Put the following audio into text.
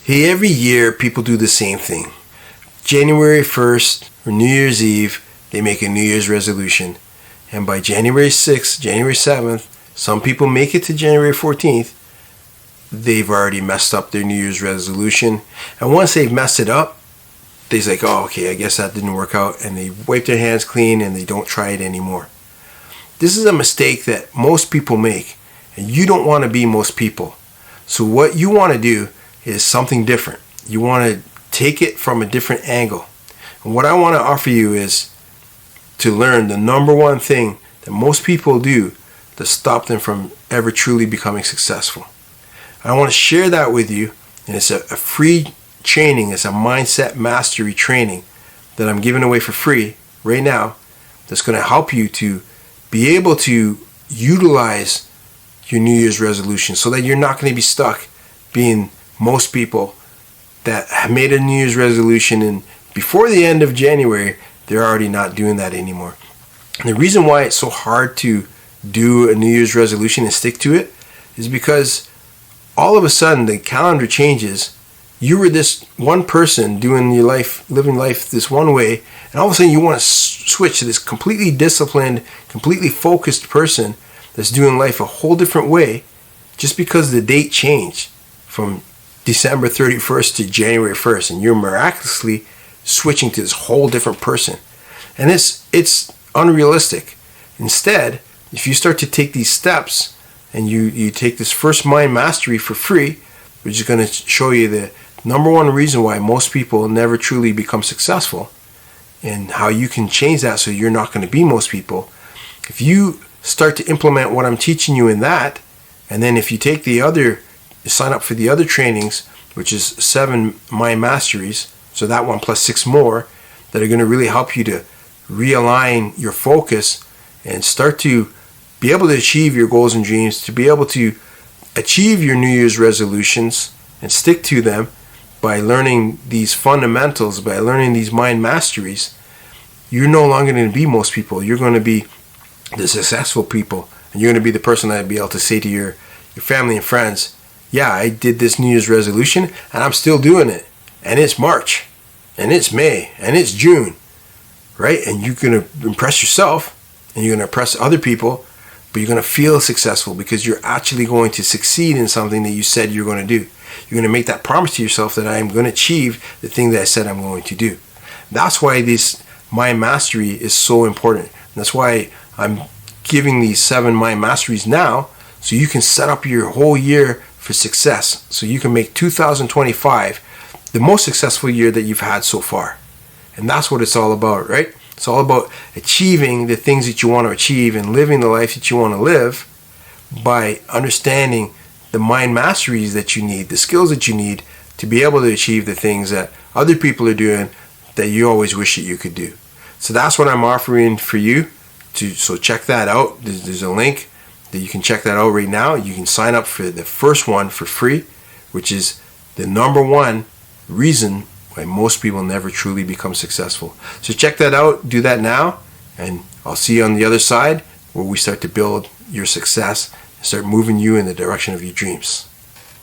Hey, every year people do the same thing. January 1st or New Year's Eve, they make a New Year's resolution. And by January 6th, January 7th, some people make it to January 14th, they've already messed up their New Year's resolution. And once they've messed it up, they're like, oh, okay, I guess that didn't work out. And they wipe their hands clean and they don't try it anymore. This is a mistake that most people make. And you don't want to be most people. So what you want to do is something different. You want to take it from a different angle. And what I want to offer you is to learn the number one thing that most people do to stop them from ever truly becoming successful. I want to share that with you, and it's a free training. It's a mindset mastery training that I'm giving away for free right now that's going to help you to be able to utilize your New Year's resolution so that you're not going to be stuck being most people that have made a New Year's resolution and before the end of January, they're already not doing that anymore. And the reason why it's so hard to do a New Year's resolution and stick to it is because all of a sudden the calendar changes. You were this one person doing your life, living life this one way, and all of a sudden you want to switch to this completely disciplined, completely focused person that's doing life a whole different way just because the date changed from December 31st to January 1st, and you're miraculously switching to this whole different person. And it's unrealistic. Instead, if you start to take these steps and you take this first mind mastery for free, which is going to show you the number one reason why most people never truly become successful and how you can change that so you're not going to be most people. If you start to implement what I'm teaching you in that, and then if you take sign up for the other trainings, which is 7 mind masteries, so that one plus 6 more that are going to really help you to realign your focus and start to be able to achieve your goals and dreams, to be able to achieve your New Year's resolutions and stick to them by learning these fundamentals, by learning these mind masteries. You're no longer going to be most people. You're going to be the successful people, and you're going to be the person that'll be able to say to your family and friends, yeah, I did this New Year's resolution and I'm still doing it. And it's March, and it's May, and it's June, right? And you're going to impress yourself, and you're going to impress other people, but you're going to feel successful because you're actually going to succeed in something that you said you're going to do. You're going to make that promise to yourself that I am going to achieve the thing that I said I'm going to do. That's why this mind mastery is so important. And that's why I'm giving these 7 mind masteries now, so you can set up your whole year for success, so you can make 2025 the most successful year that you've had so far. And that's what it's all about, right? It's all about achieving the things that you want to achieve and living the life that you want to live by understanding the mind masteries that you need, the skills that you need to be able to achieve the things that other people are doing that you always wish that you could do. So that's what I'm offering for you. So check that out. There's a link that you can check that out right now. You can sign up for the first one for free, which is the number one reason why most people never truly become successful. So check that out, do that now, and I'll see you on the other side where we start to build your success and start moving you in the direction of your dreams.